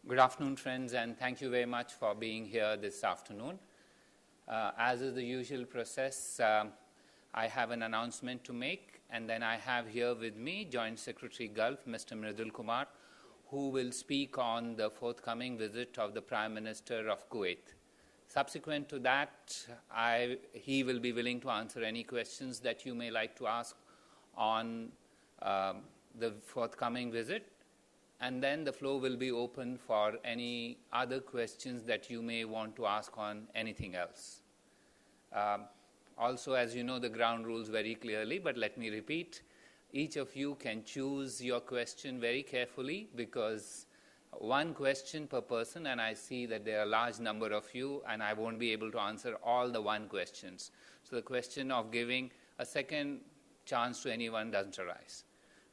Good afternoon, friends, and thank you very much for being here this afternoon. As is the usual process, I have an announcement to make, and then I have here with me Joint Secretary Gulf, Mr. Mridul Kumar, who will speak on the forthcoming visit of the Prime Minister of Kuwait. Subsequent to that, he will be willing to answer any questions that you may like to ask on the forthcoming visit. And then the floor will be open for any other questions that you may want to ask on anything else. Also, as you know, the ground rules very clearly, but let me repeat. Each of you can choose your question very carefully because one question per person, and I see that there are a large number of you, and I won't be able to answer all the one questions. So the question of giving a second chance to anyone doesn't arise.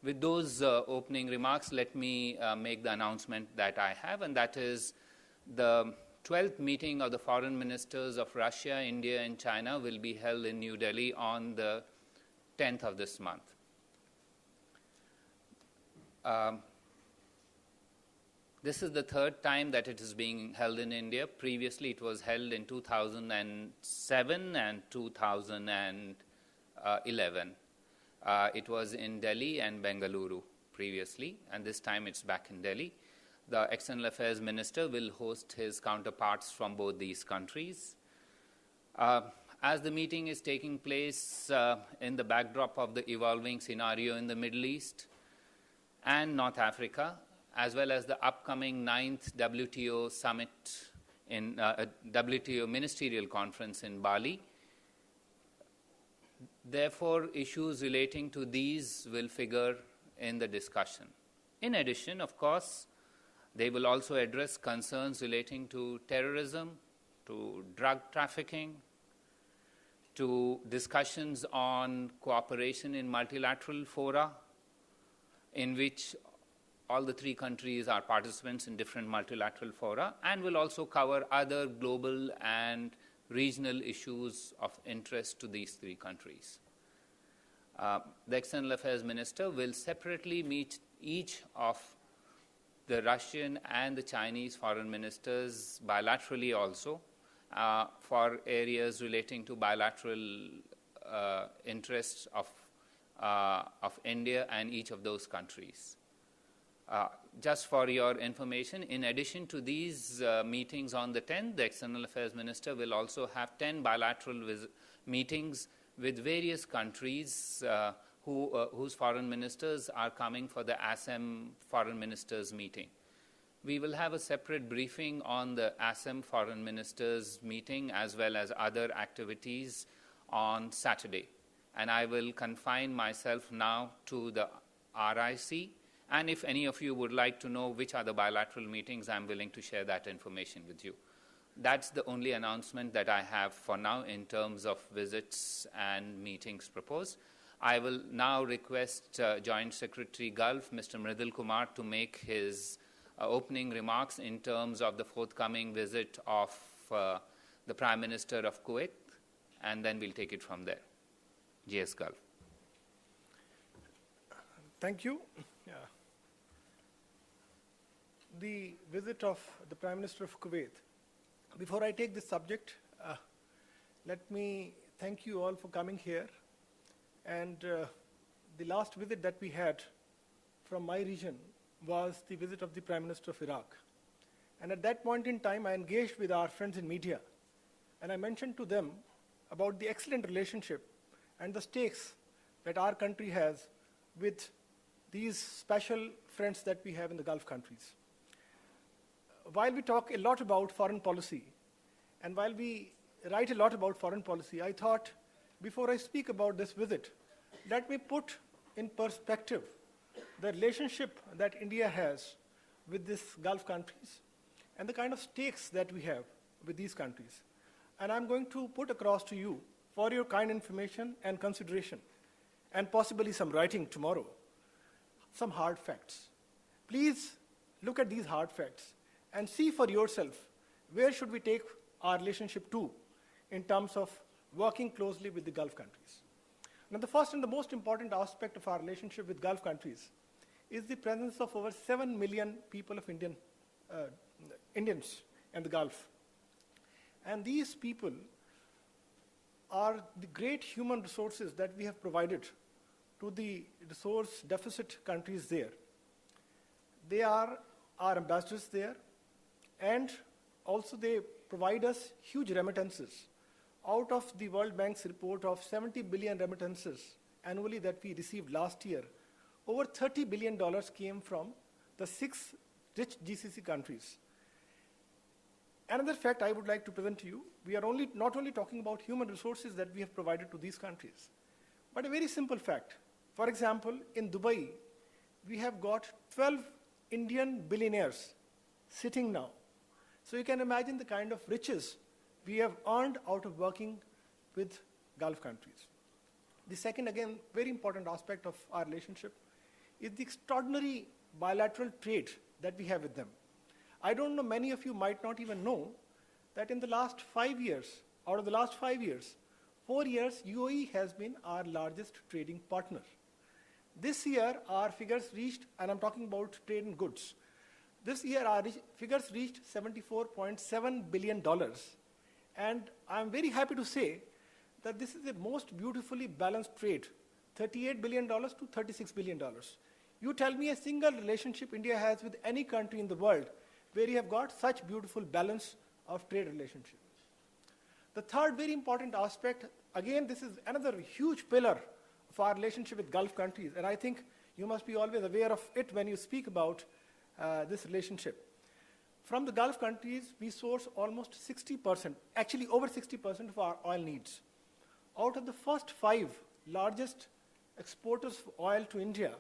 With those opening remarks, let me make the announcement that I have, and that is the 12th meeting of the foreign ministers of Russia, India, and China will be held in New Delhi on the 10th of this month. This is the third time that it is being held in India. Previously, it was held in 2007 and 2011. It was in Delhi and Bengaluru previously, and this time it's back in Delhi. The External Affairs Minister will host his counterparts from both these countries. As the meeting is taking place in the backdrop of the evolving scenario in the Middle East and North Africa, as well as the upcoming 9th WTO summit in WTO Ministerial Conference in Bali, therefore, issues relating to these will figure in the discussion. In addition, of course, they will also address concerns relating to terrorism, to drug trafficking, to discussions on cooperation in multilateral fora, in which all the three countries are participants in different multilateral fora, and will also cover other global and regional issues of interest to these three countries. The External Affairs Minister will separately meet each of the Russian and the Chinese foreign ministers bilaterally also for areas relating to bilateral interests of India and each of those countries. Just for your information, in addition to these meetings on the 10th, the External Affairs Minister will also have 10 bilateral meetings with various countries whose foreign ministers are coming for the ASEM foreign ministers meeting. We will have a separate briefing on the ASEM foreign ministers meeting as well as other activities on Saturday. And I will confine myself now to the RIC. And if any of you would like to know which are the bilateral meetings, I'm willing to share that information with you. That's the only announcement that I have for now in terms of visits and meetings proposed. I will now request Joint Secretary Gulf, Mr. Mridul Kumar, to make his opening remarks in terms of the forthcoming visit of the Prime Minister of Kuwait, and then we'll take it from there. GS Gulf. Thank you. Yeah. The visit of the Prime Minister of Kuwait. Before I take this subject, let me thank you all for coming here. And the last visit that we had from my region was the visit of the Prime Minister of Iraq. And at that point in time, I engaged with our friends in media, and I mentioned to them about the excellent relationship and the stakes that our country has with these special friends that we have in the Gulf countries. While we talk a lot about foreign policy, and while we write a lot about foreign policy, I thought, before I speak about this visit, let me put in perspective the relationship that India has with these Gulf countries and the kind of stakes that we have with these countries. And I'm going to put across to you, for your kind information and consideration, and possibly some writing tomorrow, some hard facts. Please look at these hard facts and see for yourself where should we take our relationship to in terms of working closely with the Gulf countries. Now, the first and the most important aspect of our relationship with Gulf countries is the presence of over 7 million people of Indian uh, Indians and the Gulf. And these people are the great human resources that we have provided to the resource deficit countries there. They are our ambassadors there, and also they provide us huge remittances. Out of the World Bank's report of 70 billion remittances annually that we received last year, over $30 billion came from the 6 rich GCC countries. Another fact I would like to present to you, we are not only talking about human resources that we have provided to these countries, but a very simple fact. For example, in Dubai, we have got 12 Indian billionaires sitting now. So you can imagine the kind of riches we have earned out of working with Gulf countries. The second, again, very important aspect of our relationship is the extraordinary bilateral trade that we have with them. I don't know, many of you might not even know that in the last 5 years, out of the last 5 years, 4 years, UAE has been our largest trading partner. This year, our figures reached, and I'm talking about trade in goods, this year our figures reached $74.7 billion. And I'm very happy to say that this is the most beautifully balanced trade, $38 billion to $36 billion. You tell me a single relationship India has with any country in the world where you have got such beautiful balance of trade relationship. The third very important aspect, again, this is another huge pillar of our relationship with Gulf countries, and I think you must be always aware of it when you speak about this relationship. From the Gulf countries, we source almost 60%, actually over 60% of our oil needs. Out of the first 5 largest exporters of oil to India,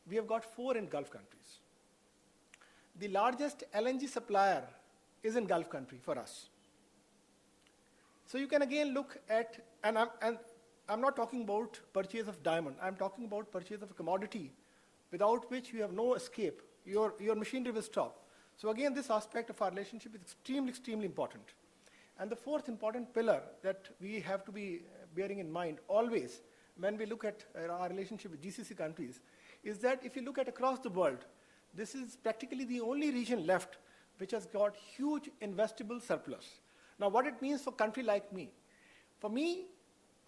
we have got 4 in Gulf countries. The largest LNG supplier is in Gulf country for us. So you can again look at, and I'm not talking about purchase of diamond, I'm talking about purchase of a commodity without which you have no escape. Your machinery will stop. So again, this aspect of our relationship is extremely, extremely important. And the fourth important pillar that we have to be bearing in mind always when we look at our relationship with GCC countries is that if you look at across the world, this is practically the only region left which has got huge investable surplus. Now, what it means for a country like me? For me,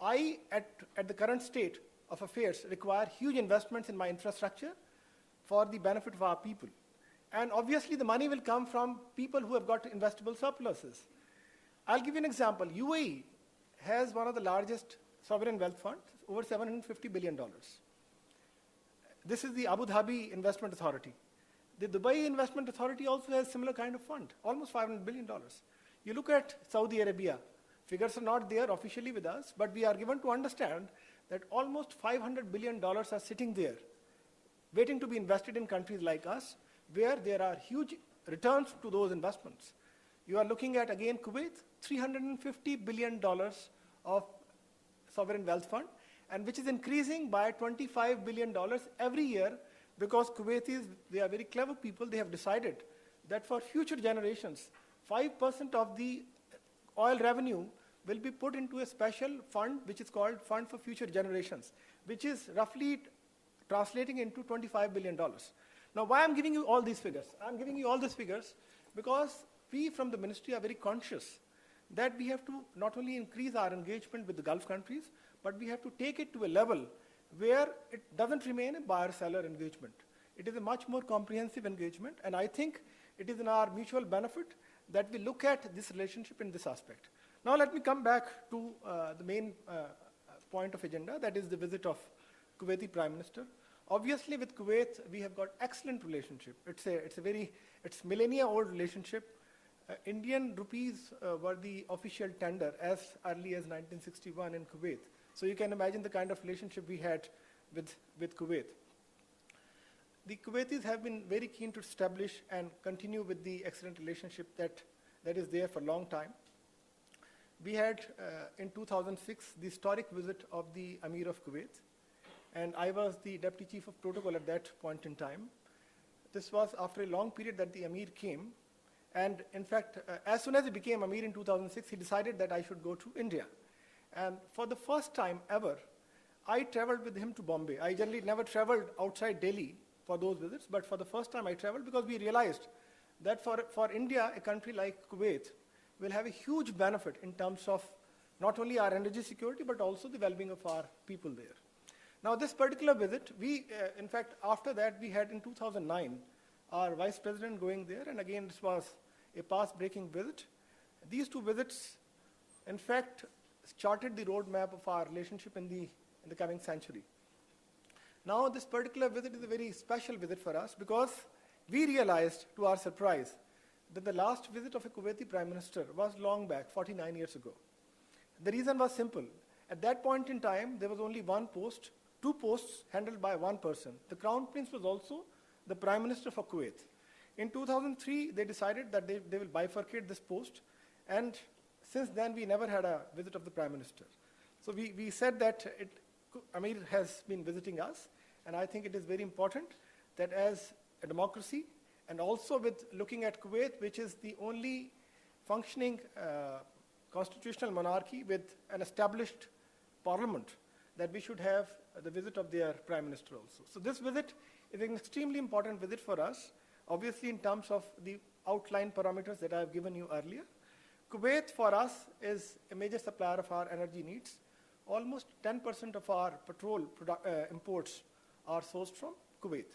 I, at the current state of affairs, require huge investments in my infrastructure for the benefit of our people. And obviously, the money will come from people who have got investable surpluses. I'll give you an example. UAE has one of the largest sovereign wealth funds, over $750 billion. This is the Abu Dhabi Investment Authority. The Dubai Investment Authority also has similar kind of fund, almost $500 billion. You look at Saudi Arabia, figures are not there officially with us, but we are given to understand that almost $500 billion are sitting there, waiting to be invested in countries like us, where there are huge returns to those investments. You are looking at, again, Kuwait, $350 billion of sovereign wealth fund, and which is increasing by $25 billion every year because Kuwaitis, they are very clever people. They have decided that for future generations, 5% of the oil revenue will be put into a special fund, which is called Fund for Future Generations, which is roughly translating into $25 billion. Now, why I'm giving you all these figures? I'm giving you all these figures because we from the ministry are very conscious that we have to not only increase our engagement with the Gulf countries, but we have to take it to a level where it doesn't remain a buyer-seller engagement. It is a much more comprehensive engagement, and I think it is in our mutual benefit that we look at this relationship in this aspect. Now let me come back to the main point of agenda, that is the visit of Kuwaiti Prime Minister. Obviously, with Kuwait, we have got excellent relationship. It's millennia-old relationship. Indian rupees were the official tender as early as 1961 in Kuwait. So you can imagine the kind of relationship we had with Kuwait. The Kuwaitis have been very keen to establish and continue with the excellent relationship that is there for a long time. We had, in 2006, the historic visit of the Amir of Kuwait, and I was the Deputy Chief of Protocol at that point in time. This was after a long period that the Amir came, and in fact, as soon as he became Amir in 2006, he decided that I should go to India. And for the first time ever, I traveled with him to Bombay. I generally never traveled outside Delhi for those visits, but for the first time I traveled because we realized that for India, a country like Kuwait will have a huge benefit in terms of not only our energy security, but also the well-being of our people there. Now, this particular visit, in fact, after that, we had in 2009, our vice president going there, and again, this was a path-breaking visit. These two visits, in fact, charted the roadmap of our relationship in the coming century. Now, this particular visit is a very special visit for us because we realized, to our surprise, that the last visit of a Kuwaiti prime minister was long back, 49 years ago. The reason was simple. At that point in time, there was only one post, two posts handled by one person. The Crown Prince was also the Prime Minister for Kuwait. In 2003, they decided that they will bifurcate this post, and since then, we never had a visit of the Prime Minister. So we said that Amir has been visiting us, and I think it is very important that as a democracy, and also with looking at Kuwait, which is the only functioning constitutional monarchy with an established parliament, that we should have the visit of their prime minister also. So this visit is an extremely important visit for us, obviously in terms of the outline parameters that I have given you earlier. Kuwait for us is a major supplier of our energy needs. Almost 10% of our petrol imports are sourced from Kuwait.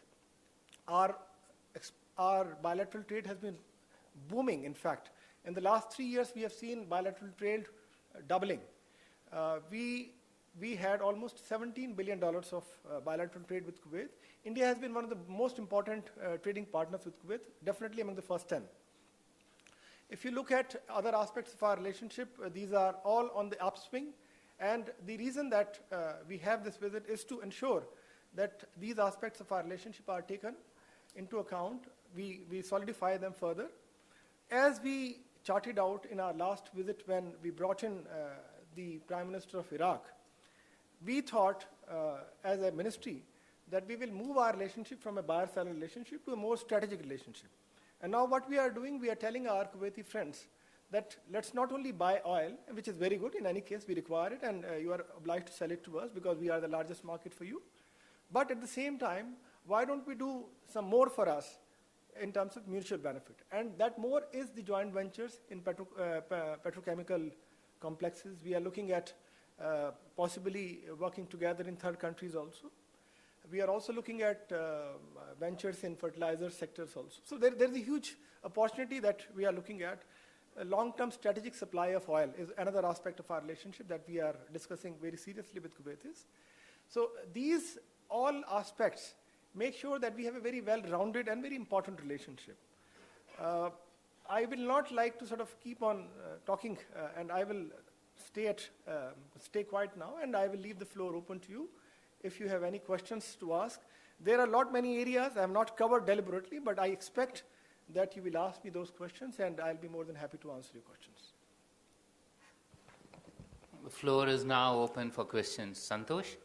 Our bilateral trade has been booming, in fact. In the last 3 years, we have seen bilateral trade doubling. We had almost $17 billion of bilateral trade with Kuwait. India has been one of the most important trading partners with Kuwait, definitely among the first 10. If you look at other aspects of our relationship, these are all on the upswing. And the reason that we have this visit is to ensure that these aspects of our relationship are taken into account. We solidify them further. As we charted out in our last visit when we brought in the Prime Minister of Iraq, we thought as a ministry that we will move our relationship from a buyer-seller relationship to a more strategic relationship. And now what we are doing, we are telling our Kuwaiti friends that let's not only buy oil, which is very good, in any case we require it, and you are obliged to sell it to us because we are the largest market for you. But at the same time, why don't we do some more for us in terms of mutual benefit? And that more is the joint ventures in petrochemical complexes. We are looking at possibly working together in third countries also. We are also looking at ventures in fertilizer sectors also. So there's a huge opportunity that we are looking at. A long-term strategic supply of oil is another aspect of our relationship that we are discussing very seriously with Kuwaitis. So these all aspects make sure that we have a very well-rounded and very important relationship. I will not like to sort of keep on talking, and I will stay quiet now, and I will leave the floor open to you if you have any questions to ask. There are many areas I have not covered deliberately, but I expect that you will ask me those questions, and I'll be more than happy to answer your questions. The floor is now open for questions. Santosh?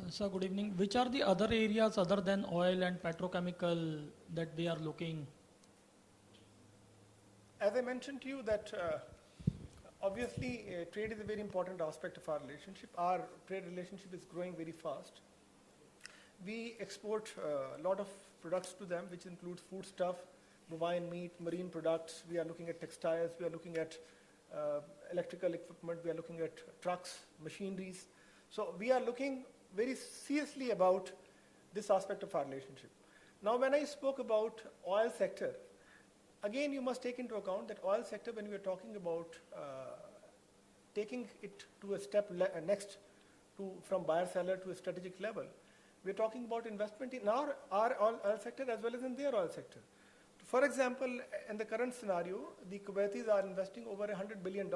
Sir, good evening. Which are the other areas other than oil and petrochemical that they are looking? As I mentioned to you that obviously trade is a very important aspect of our relationship. Our trade relationship is growing very fast. We export a lot of products to them, which includes foodstuff, bovine meat, marine products. We are looking at textiles. We are looking at electrical equipment. We are looking at trucks, machineries. So we are looking very seriously about this aspect of our relationship. Now, when I spoke about oil sector, again, you must take into account that oil sector, when we are talking about taking it to a step next from buyer-seller to a strategic level, we're talking about investment in our oil sector as well as in their oil sector. For example, in the current scenario, the Kuwaitis are investing over $100 billion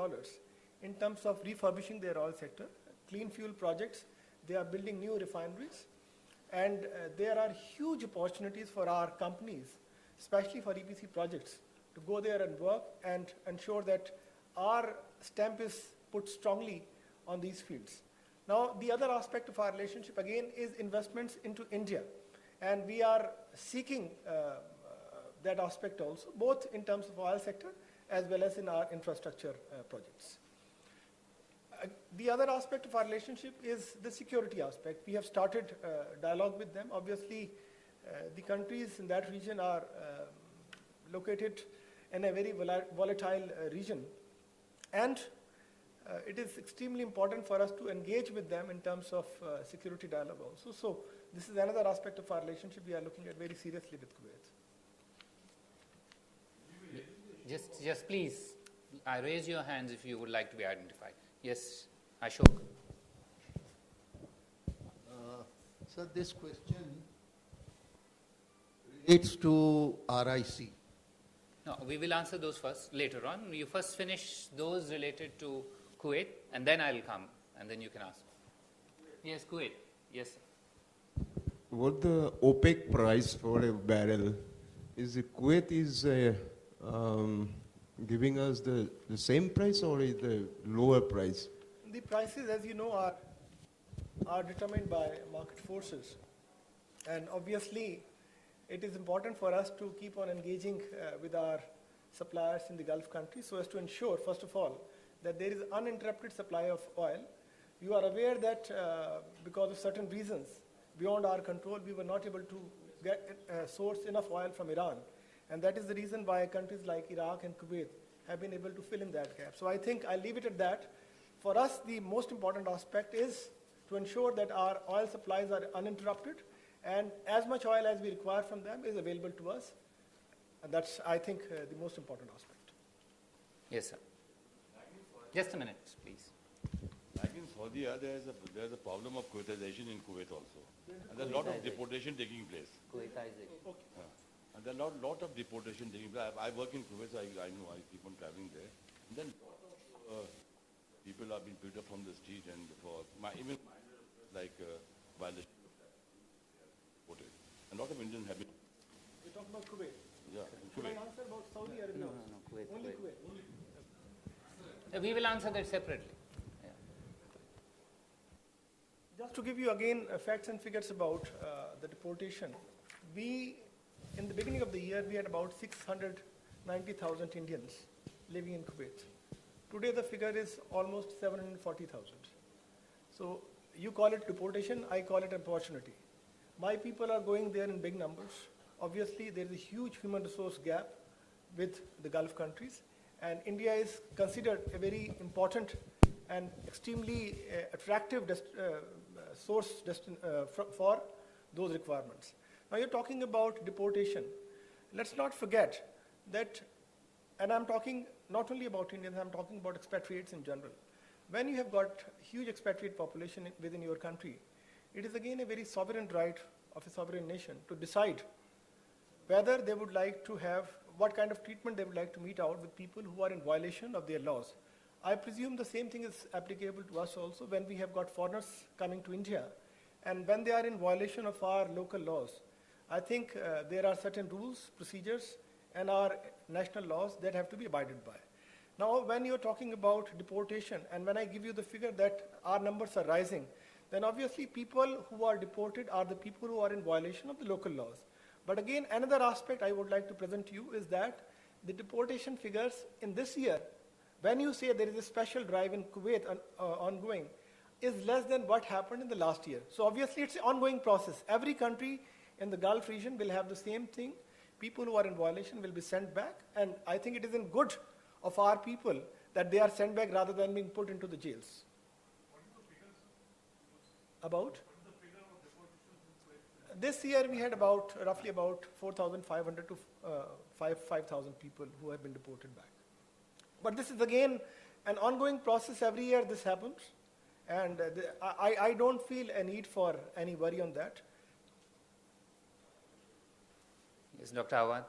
in terms of refurbishing their oil sector, clean fuel projects. They are building new refineries. And there are huge opportunities for our companies, especially for EPC projects, to go there and work and ensure that our stamp is put strongly on these fields. Now, the other aspect of our relationship, again, is investments into India. And we are seeking that aspect also, both in terms of oil sector as well as in our infrastructure projects. The other aspect of our relationship is the security aspect. We have started dialogue with them. Obviously, The countries in that region are located in a very volatile region, and it is extremely important for us to engage with them in terms of security dialogue also. So this is another aspect of our relationship we are looking at very seriously with Kuwait. Just please, raise your hands if you would like to be identified. Yes, Ashok. Sir, this question relates to RIC. No, we will answer those first later on. You first finish those related to Kuwait, and then I'll come, and then you can ask. Yes, Kuwait. Yes, sir. What the OPEC price for a barrel is? Kuwait is giving us the same price or is the lower price? The prices, as you know, are determined by market forces, and obviously it is important for us to keep on engaging with our suppliers in the Gulf countries so as to ensure, first of all, that there is uninterrupted supply of oil. You are aware that because of certain reasons beyond our control, we were not able to source enough oil from Iran, and that is the reason why countries like Iraq and Kuwait have been able to fill in that gap. So I think I'll leave it at that. For us, the most important aspect is to ensure that our oil supplies are uninterrupted, and as much oil as we require from them is available to us. And that's, I think, the most important aspect. Yes, sir. Just a minute, please. Like in Saudi, there's a problem of Kuwaitization in Kuwait also. And there's a lot of deportation taking place. Kuwaitization. And there are a lot of deportation taking place. I work in Kuwait, so I know, I keep on traveling there. And then a lot of people have been picked up from the street, and for even like violation. A lot of Indians have been. We talk about Kuwait. Yeah, in Should I Kuwait. answer about Saudi Arabia? No, Kuwait. Only Kuwait. Kuwait. We will answer that separately. Yeah. Just to give you again facts and figures about the deportation, in the beginning of the year, we had about 690,000 Indians living in Kuwait. Today, the figure is almost 740,000. So you call it deportation, I call it opportunity. My people are going there in big numbers. Obviously, there is a huge human resource gap with the Gulf countries, and India is considered a very important and extremely attractive source for those requirements. Now you're talking about deportation. Let's not forget that, and I'm talking not only about Indians, I'm talking about expatriates in general. When you have got huge expatriate population within your country, it is again a very sovereign right of a sovereign nation to decide whether they would like to have, what kind of treatment they would like to mete out with people who are in violation of their laws. I presume the same thing is applicable to us also when we have got foreigners coming to India, and when they are in violation of our local laws. I think there are certain rules, procedures, and our national laws that have to be abided by. Now, when you're talking about deportation, and when I give you the figure that our numbers are rising, then obviously people who are deported are the people who are in violation of the local laws. But again, another aspect I would like to present to you is that the deportation figures in this year, when you say there is a special drive in Kuwait ongoing, is less than what happened in the last year. So obviously it's an ongoing process. Every country in the Gulf region will have the same thing. People who are in violation will be sent back, and I think it is in good of our people that they are sent back rather than being put into the jails. About? This year we had roughly about 4,500 to 5,000 people who have been deported back. But this is again an ongoing process. Every year this happens, and I don't feel a need for any worry on that. Yes, Dr. Awad.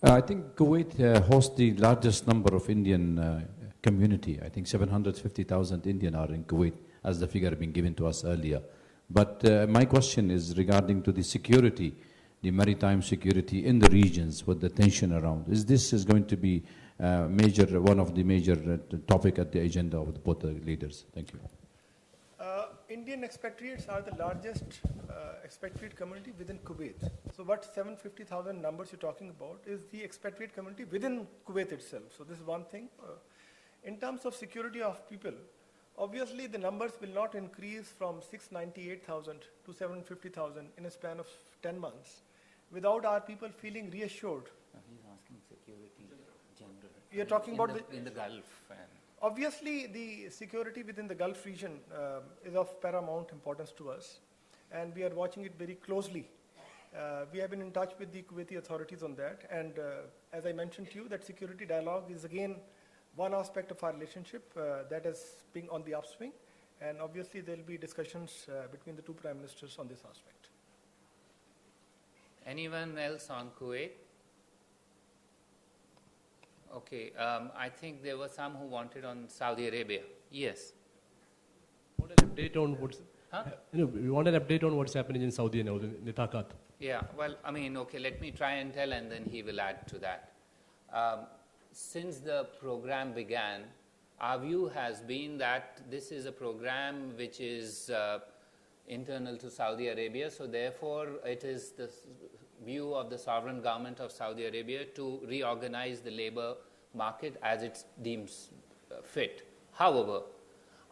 I think Kuwait hosts the largest number of Indian community. I think 750,000 Indian are in Kuwait, as the figure been given to us earlier. But my question is regarding to the security, the maritime security in the regions with the tension around. Is this going to be one of the major topic at the agenda of both the leaders? Thank you. Indian expatriates are the largest expatriate community within Kuwait. So what 750,000 numbers you're talking about is the expatriate community within Kuwait itself. So this is one thing. In terms of security of people Obviously, the numbers will not increase from 698,000 to 750,000 in a span of 10 months without our people feeling reassured. No, he's asking security general. You're talking about in the Gulf. And Obviously, the security within the Gulf region is of paramount importance to us, and we are watching it very closely. We have been in touch with the Kuwaiti authorities on that, and as I mentioned to you, that security dialogue is again one aspect of our relationship that is being on the upswing, and obviously there will be discussions between the two prime ministers on this aspect. anyone else on Kuwait? Okay, I think there were some who wanted on Saudi Arabia. Yes. Want an update on what's, Huh? we want an update on what's happening in Saudi now, the Takat. Yeah, well, I mean, okay, let me try and tell and then he will add to that. Since the program began, our view has been that this is a program which is internal to Saudi Arabia, so therefore it is the view of the sovereign government of Saudi Arabia to reorganize the labor market as it deems fit. However,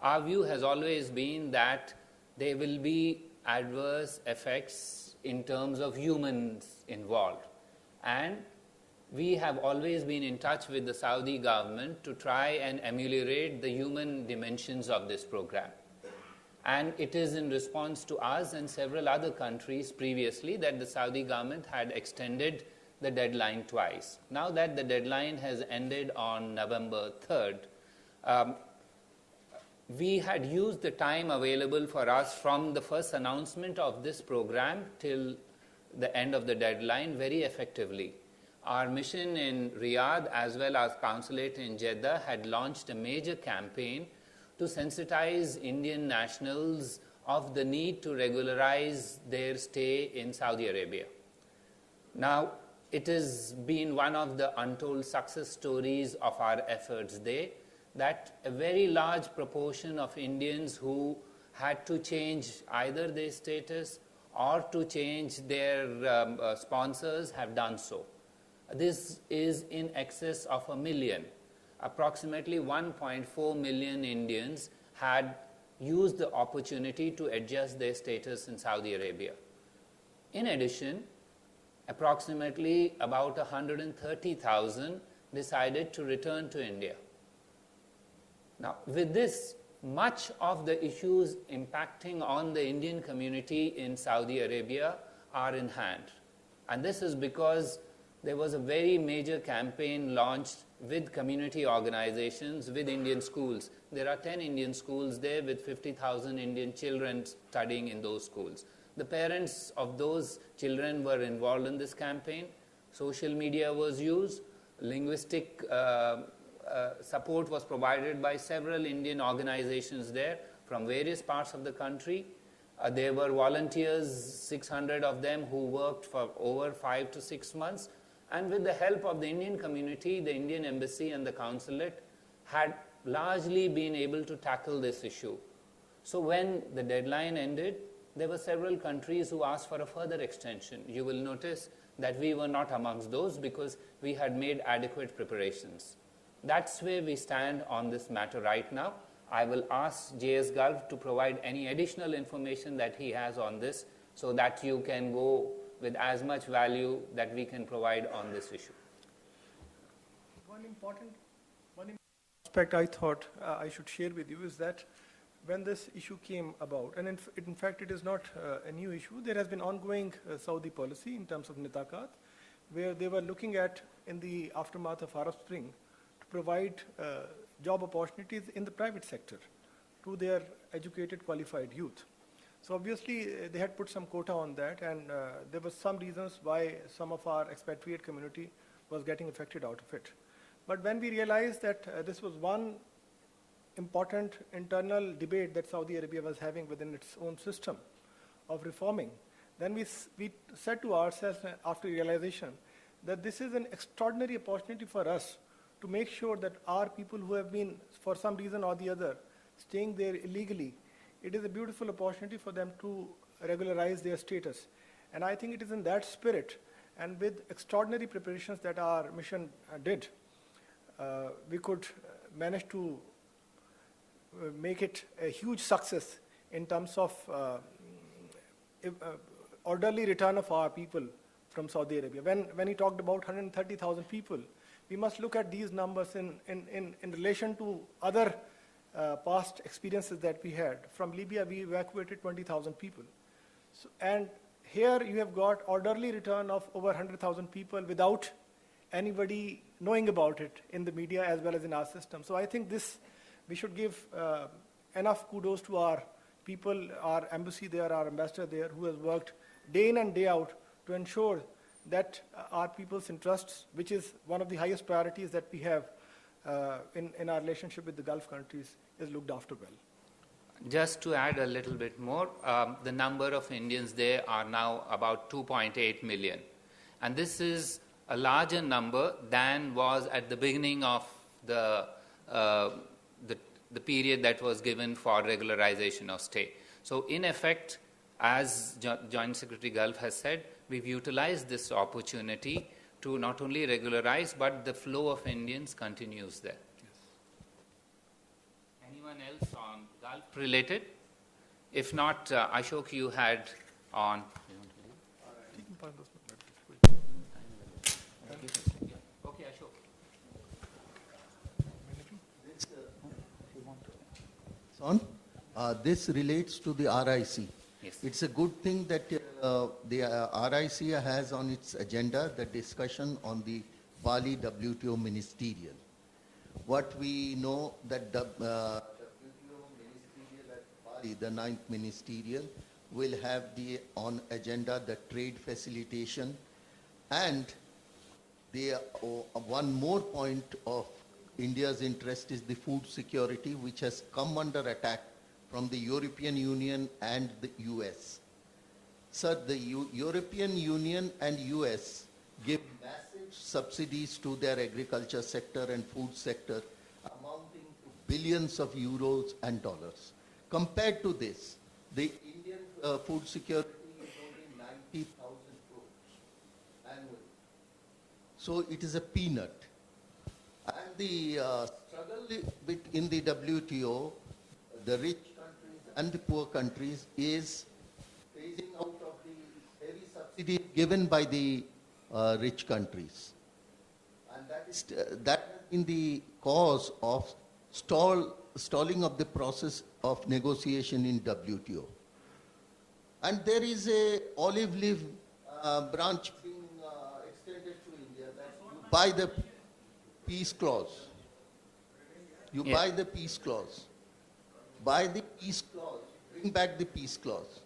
our view has always been that there will be adverse effects in terms of humans involved. And we have always been in touch with the Saudi government to try and ameliorate the human dimensions of this program. And it is in response to us and several other countries previously that the Saudi government had extended the deadline twice. Now that the deadline has ended on November 3rd, we had used the time available for us from the first announcement of this program till the end of the deadline very effectively. Our mission in Riyadh as well as consulate in Jeddah had launched a major campaign to sensitize Indian nationals of the need to regularize their stay in Saudi Arabia. Now, it has been one of the untold success stories of our efforts there that a very large proportion of Indians who had to change either their status or to change their sponsors have done so. This is in excess of 1 million. Approximately 1.4 million Indians had used the opportunity to adjust their status in Saudi Arabia. In addition, approximately about 130,000 decided to return to India. Now, with this, much of the issues impacting on the Indian community in Saudi Arabia are in hand. And this is because there was a very major campaign launched with community organizations, with Indian schools. There are 10 Indian schools there with 50,000 Indian children studying in those schools. The parents of those children were involved in this campaign. Social media was used. Linguistic support was provided by several Indian organizations there from various parts of the country. There were volunteers, 600 of them, who worked for over 5 to 6 months. And with the help of the Indian community, the Indian embassy and the consulate had largely been able to tackle this issue. So when the deadline ended, there were several countries who asked for a further extension. You will notice that we were not amongst those because we had made adequate preparations. That's where we stand on this matter right now. I will ask JS Gulf to provide any additional information that he has on this so that you can go with as much value that we can provide on this issue. One important aspect I thought I should share with you is that when this issue came about, and in fact it is not a new issue, there has been ongoing Saudi policy in terms of nitakat, where they were looking at, in the aftermath of Arab Spring, to provide job opportunities in the private sector to their educated, qualified youth. So obviously they had put some quota on that, and there were some reasons why some of our expatriate community was getting affected out of it. But when we realized that this was one important internal debate that Saudi Arabia was having within its own system of reforming, then we said to ourselves after realization that this is an extraordinary opportunity for us to make sure that our people who have been, for some reason or the other, staying there illegally, it is a beautiful opportunity for them to regularize their status. And I think it is in that spirit and with extraordinary preparations that our mission did, we could manage to make it a huge success in terms of orderly return of our people from Saudi Arabia. When he talked about 130,000 people, we must look at these numbers in relation to other past experiences that we had. From Libya, we evacuated 20,000 people. So, and here you have got orderly return of over 100,000 people without anybody knowing about it in the media as well as in our system. So I think this, we should give enough kudos to our people, our embassy there, our ambassador there, who has worked day in and day out to ensure that our people's interests, which is one of the highest priorities that we have in our relationship with the Gulf countries, is looked after well. Just to add a little bit more, the number of Indians there are now about 2.8 million. And this is a larger number than was at the beginning of the period that was given for regularization of stay. So in effect, as Joint Secretary Gulf has said, we've utilized this opportunity to not only regularize, but the flow of Indians continues there. Anyone else on Gulf related? If not, Ashok, you had on. Okay, Ashok. This relates to the RIC. Yes. It's a good thing that the RIC has on its agenda the discussion on the Bali WTO ministerial. What we know that WTO ministerial at Bali, the 9th ministerial, will have on agenda the trade facilitation, and one more point of India's interest is the food security, which has come under attack from the European Union and the US. Sir, the European Union and US give massive subsidies to their agriculture sector and food sector, amounting to billions of euros and dollars. Compared to this, the Indian food security is only 90,000 crores annually. So it is a peanut. And the struggle in the WTO, the rich countries and the poor countries, is phasing out of the heavy subsidies given by the rich countries. And that has been the cause of stalling of the process of negotiation in WTO. And there is a olive leaf branch being extended to India that you buy the peace clause. You buy the peace clause. Buy the peace clause. Bring back the peace clause.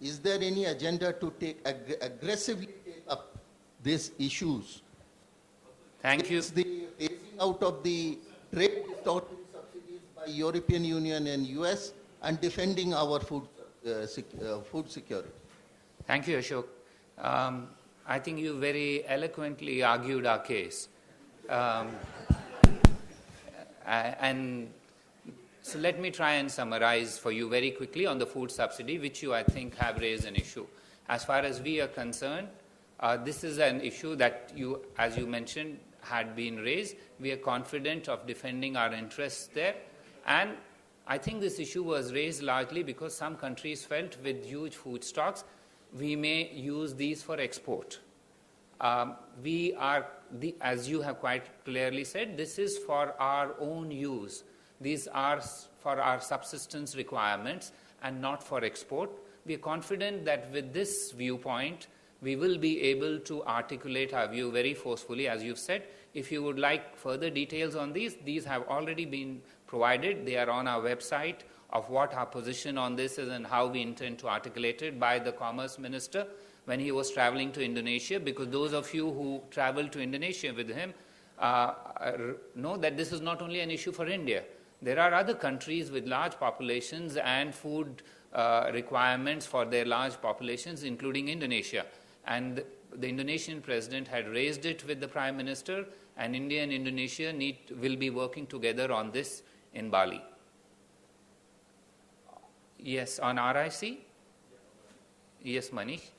Is there any agenda to aggressively take up these issues? Thank you. It's the phasing out of the trade distorting subsidies by European Union and US and defending our food security. Thank you, Ashok. I think you very eloquently argued our case. And so let me try and summarize for you very quickly on the food subsidy, which you, I think, have raised an issue. As far as we are concerned, this is an issue that you, as you mentioned, had been raised. We are confident of defending our interests there. And I think this issue was raised largely because some countries felt with huge food stocks, we may use these for export. As you have quite clearly said, this is for our own use. These are for our subsistence requirements and not for export. We are confident that with this viewpoint, we will be able to articulate our view very forcefully, as you've said. If you would like further details on these have already been provided. They are on our website of what our position on this is and how we intend to articulate it by the Commerce Minister when he was traveling to Indonesia, because those of you who traveled to Indonesia with him know that this is not only an issue for India. There are other countries with large populations and food requirements for their large populations, including Indonesia. And the Indonesian president had raised it with the Prime Minister, and India and Indonesia will be working together on this in Bali. Yes, on RIC? Yes, Manish?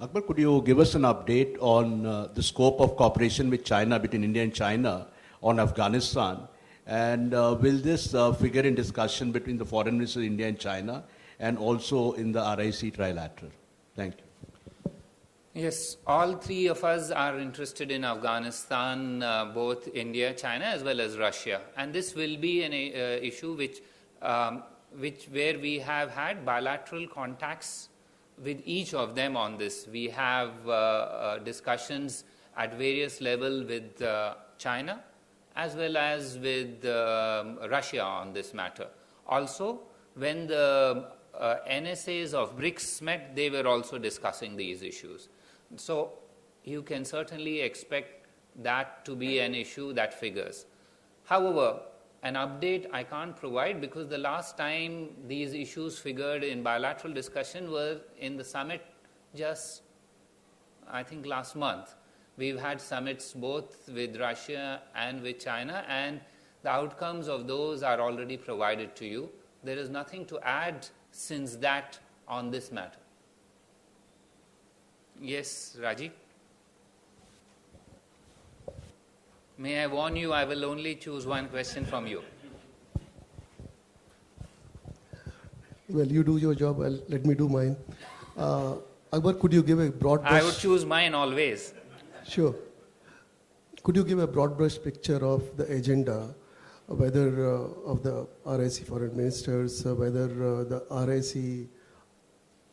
Akbar, could you give us an update on the scope of cooperation with China, between India and China, on Afghanistan? And will this figure in discussion between the foreign ministers of India and China and also in the RIC trilateral? Thank you. Yes, all three of us are interested in Afghanistan, both India, China, as well as Russia. And this will be an issue where we have had bilateral contacts with each of them on this. We have discussions at various levels with China as well as with Russia on this matter. Also, when the NSAs of BRICS met, they were also discussing these issues. So you can certainly expect that to be an issue that figures. However, an update I can't provide because the last time these issues figured in bilateral discussion were in the summit just, I think, last month. We've had summits both with Russia and with China, and the outcomes of those are already provided to you. There is nothing to add since that on this matter. Yes, Rajiv? May I warn you, I will only choose one question from you. Well, you do your job, let me do mine. Akbar, could you give a broad brush? I would choose mine always. Sure. Could you give a broad brush picture of the agenda, whether of the RIC foreign ministers, whether the RIC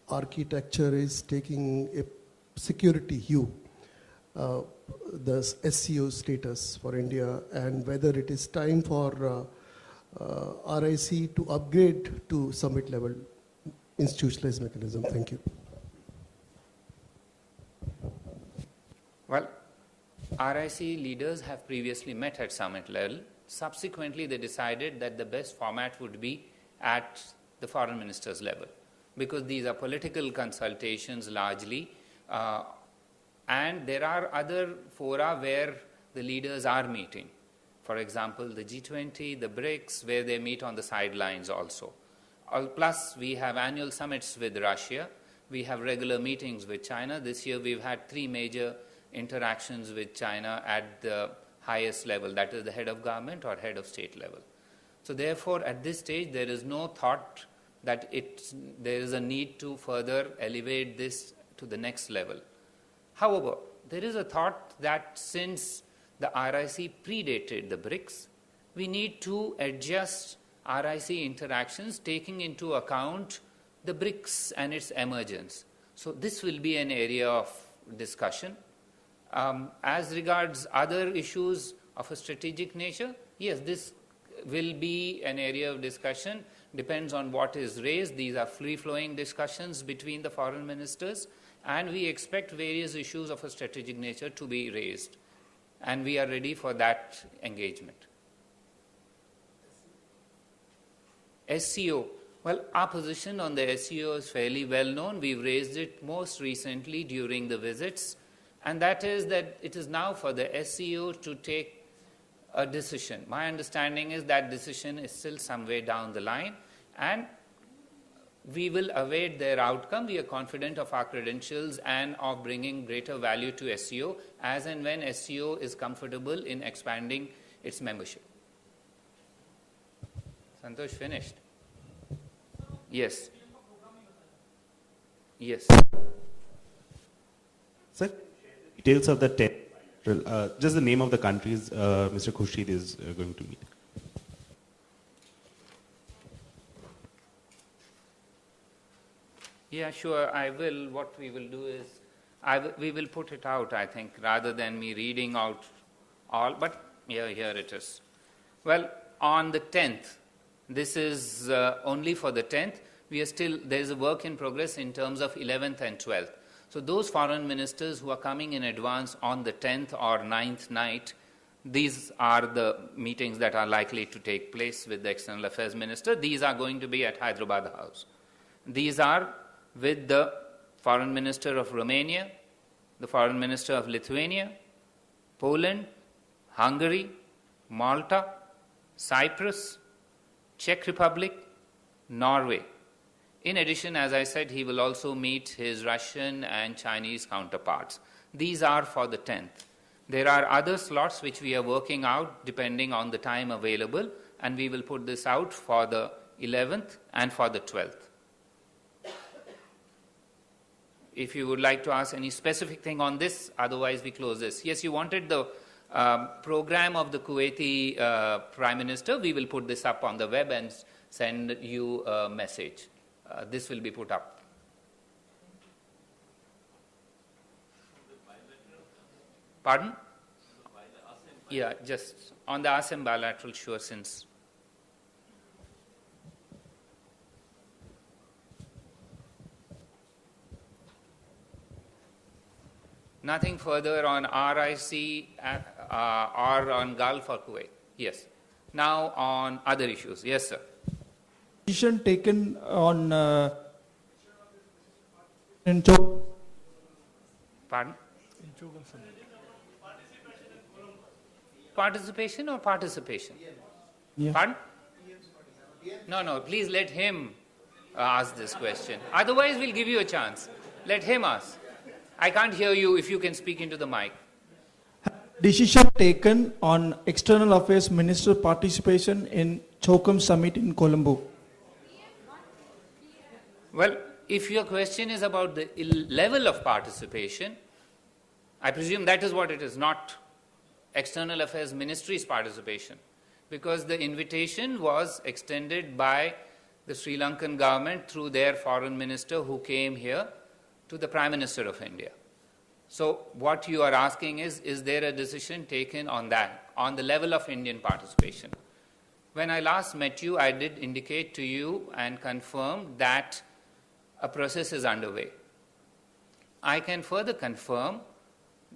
architecture is taking a security hue, the SCO status for India, and whether it is time for RIC to upgrade to summit level institutionalized mechanism? Thank you. Well, RIC leaders have previously met at summit level. Subsequently, they decided that the best format would be at the foreign ministers level, because these are political consultations largely, and there are other fora where the leaders are meeting. For example, the G20, the BRICS, where they meet on the sidelines also. Plus, we have annual summits with Russia. We have regular meetings with China. This year, we've had 3 major interactions with China at the highest level, that is the head of government or head of state level. So therefore, at this stage, there is no thought that there is a need to further elevate this to the next level. However, there is a thought that since the RIC predated the BRICS, we need to adjust RIC interactions taking into account the BRICS and its emergence. So this will be an area of discussion. As regards other issues of a strategic nature, yes, this will be an area of discussion, depends on what is raised. These are free-flowing discussions between the foreign ministers, and we expect various issues of a strategic nature to be raised, and we are ready for that engagement. SCO. Well, our position on the SCO is fairly well known. We've raised it most recently during the visits, and that is that it is now for the SCO to take a decision. My understanding is that decision is still some way down the line, and we will await their outcome. We are confident of our credentials and of bringing greater value to SCO as and when SCO is comfortable in expanding its membership. Santosh, finished? Yes. Yes. Sir, details of the just the name of the countries Mr. Khurshid is going to meet. Yeah, sure, I will. What we will do is, we will put it out, I think, rather than me reading out all, but here it is. Well, on the 10th, this is only for the 10th. There is a work in progress in terms of 11th and 12th. So those foreign ministers who are coming in advance on the 10th or 9th night, these are the meetings that are likely to take place with the External Affairs Minister. These are going to be at Hyderabad House. These are with the Foreign Minister of Romania, the Foreign Minister of Lithuania, Poland, Hungary, Malta, Cyprus, Czech Republic, Norway. In addition, as I said, he will also meet his Russian and Chinese counterparts. These are for the 10th. There are other slots which we are working out depending on the time available, and we will put this out for the 11th and for the 12th. If you would like to ask any specific thing on this, otherwise we close this. Yes, you wanted the program of the Kuwaiti Prime Minister. We will put this up on the web and send you a message. This will be put up. Pardon? Yeah, just on the ASEM bilateral, sure, since. Nothing further on RIC or on Gulf or Kuwait. Yes. Now on other issues. Yes, sir. Decision taken on Pardon? Participation or participation? Yeah. Pardon? No, please let him ask this question. Otherwise, we'll give you a chance. Let him ask. I can't hear you if you can speak into the mic. Decision taken on External Affairs Minister participation in CHOCOM Summit in Colombo. Well, if your question is about the level of participation, I presume that is what it is, not External Affairs Ministry's participation, because the invitation was extended by the Sri Lankan government through their foreign minister who came here to the Prime Minister of India. So what you are asking is there a decision taken on that, on the level of Indian participation? When I last met you, I did indicate to you and confirm that a process is underway. I can further confirm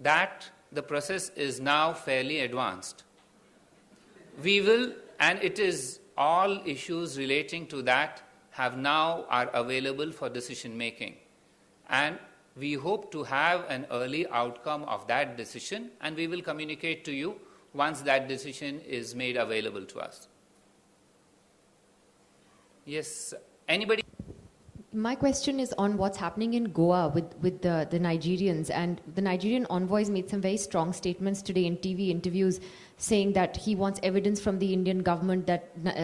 that the process is now fairly advanced. We will, and it is all issues relating to that are available for decision making. And we hope to have an early outcome of that decision, and we will communicate to you once that decision is made available to us. Yes, anybody? My question is on what's happening in Goa with the Nigerians. And the Nigerian envoys made some very strong statements today in TV interviews saying that he wants evidence from the Indian government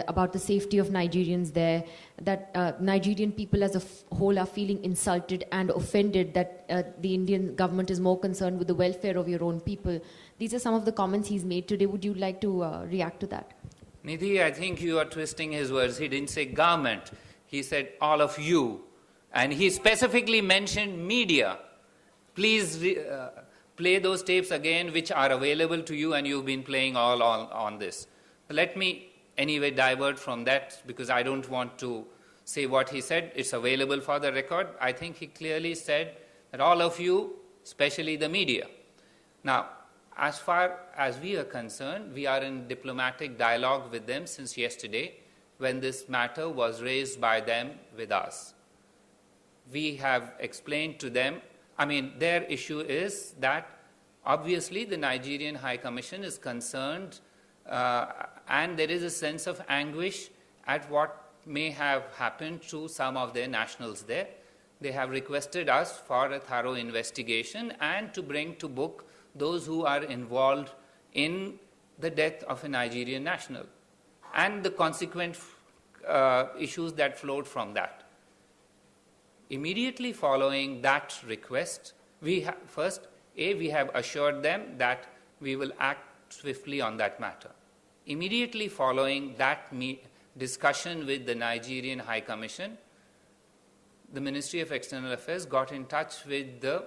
about the safety of Nigerians there, that Nigerian people as a whole are feeling insulted and offended, that the Indian government is more concerned with the welfare of your own people. These are some of the comments he's made today. Would you like to react to that? Nidhi, I think you are twisting his words. He didn't say government. He said all of you. And he specifically mentioned media. Please play those tapes again, which are available to you, and you've been playing all on this. Let me anyway divert from that, because I don't want to say what he said. It's available for the record. I think he clearly said that all of you, especially the media. Now, as far as we are concerned, we are in diplomatic dialogue with them since yesterday, when this matter was raised by them with us. We have explained to them, their issue is that obviously the Nigerian High Commission is concerned and there is a sense of anguish at what may have happened to some of their nationals there. They have requested us for a thorough investigation and to bring to book those who are involved in the death of a Nigerian national and the consequent issues that flowed from that. Immediately following that request, we have assured them that we will act swiftly on that matter. Immediately following that discussion with the Nigerian High Commission, the Ministry of External Affairs got in touch with the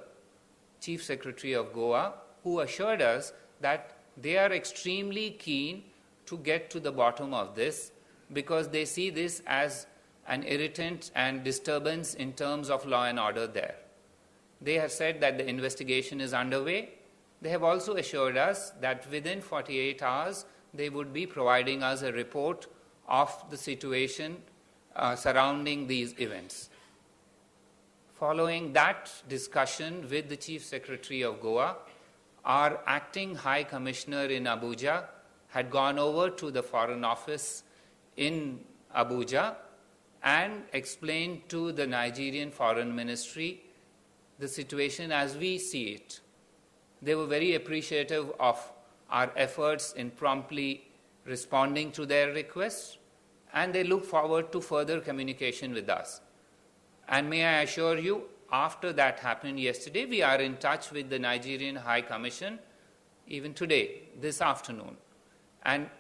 Chief Secretary of Goa, who assured us that they are extremely keen to get to the bottom of this, because they see this as an irritant and disturbance in terms of law and order there. They have said that the investigation is underway. They have also assured us that within 48 hours, they would be providing us a report of the situation surrounding these events. Following that discussion with the Chief Secretary of Goa, our acting High Commissioner in Abuja had gone over to the Foreign Office in Abuja and explained to the Nigerian Foreign Ministry the situation as we see it. They were very appreciative of our efforts in promptly responding to their requests, and they look forward to further communication with us. And may I assure you, after that happened yesterday, we are in touch with the Nigerian High Commission, even today, this afternoon. And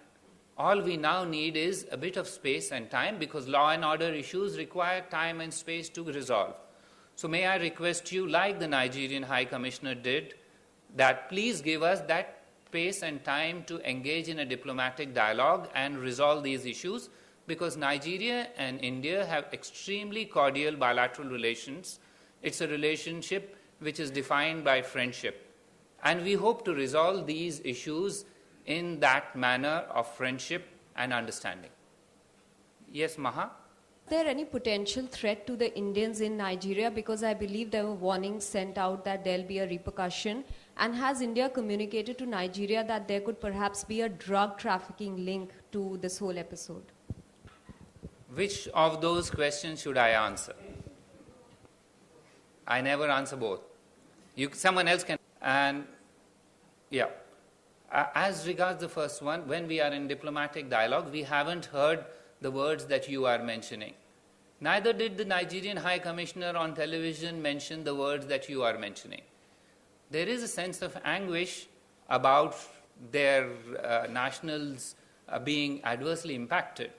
all we now need is a bit of space and time, because law and order issues require time and space to resolve. So may I request you, like the Nigerian High Commissioner did, that please give us that space and time to engage in a diplomatic dialogue and resolve these issues, because Nigeria and India have extremely cordial bilateral relations. It's a relationship which is defined by friendship. And we hope to resolve these issues in that manner of friendship and understanding. Yes, Maha? Is there any potential threat to the Indians in Nigeria? Because I believe there were warnings sent out that there'll be a repercussion. And has India communicated to Nigeria that there could perhaps be a drug trafficking link to this whole episode? Which of those questions should I answer? I never answer both. Someone else can. And yeah. As regards the first one, when we are in diplomatic dialogue, we haven't heard the words that you are mentioning. Neither did the Nigerian High Commissioner on television mention the words that you are mentioning. There is a sense of anguish about their nationals being adversely impacted.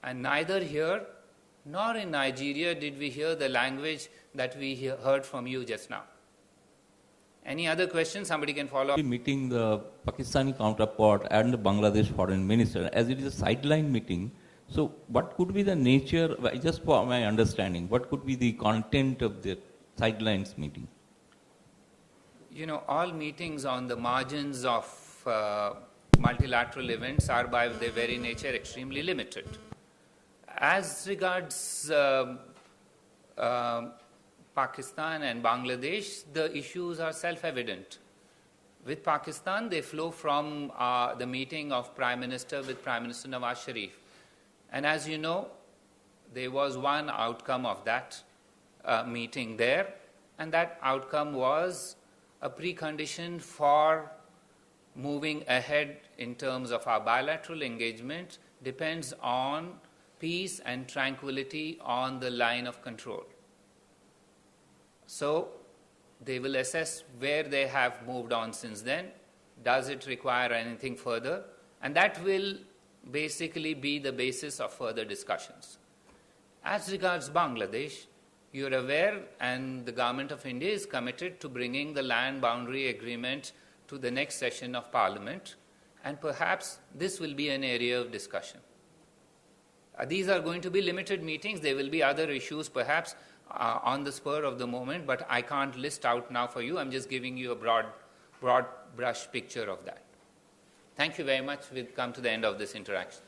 And neither here nor in Nigeria did we hear the language that we heard from you just now. Any other questions? Somebody can follow up. Meeting the Pakistani counterpart and the Bangladesh foreign minister, as it is a sideline meeting. So what could be the nature, just for my understanding, what could be the content of the sidelines meeting? You know, all meetings on the margins of multilateral events are by their very nature extremely limited. As regards Pakistan and Bangladesh, the issues are self-evident. With Pakistan, they flow from the meeting of Prime Minister with Prime Minister Nawaz Sharif. And as you know, there was one outcome of that meeting there, and that outcome was a precondition for moving ahead in terms of our bilateral engagement depends on peace and tranquility on the line of control. So they will assess where they have moved on since then. Does it require anything further? And that will basically be the basis of further discussions. As regards Bangladesh, you're aware, and the Government of India is committed to bringing the land boundary agreement to the next session of Parliament, and perhaps this will be an area of discussion. These are going to be limited meetings. There will be other issues perhaps on the spur of the moment, but I can't list out now for you. I'm just giving you a broad brush picture of that. Thank you very much. We've come to the end of this interaction.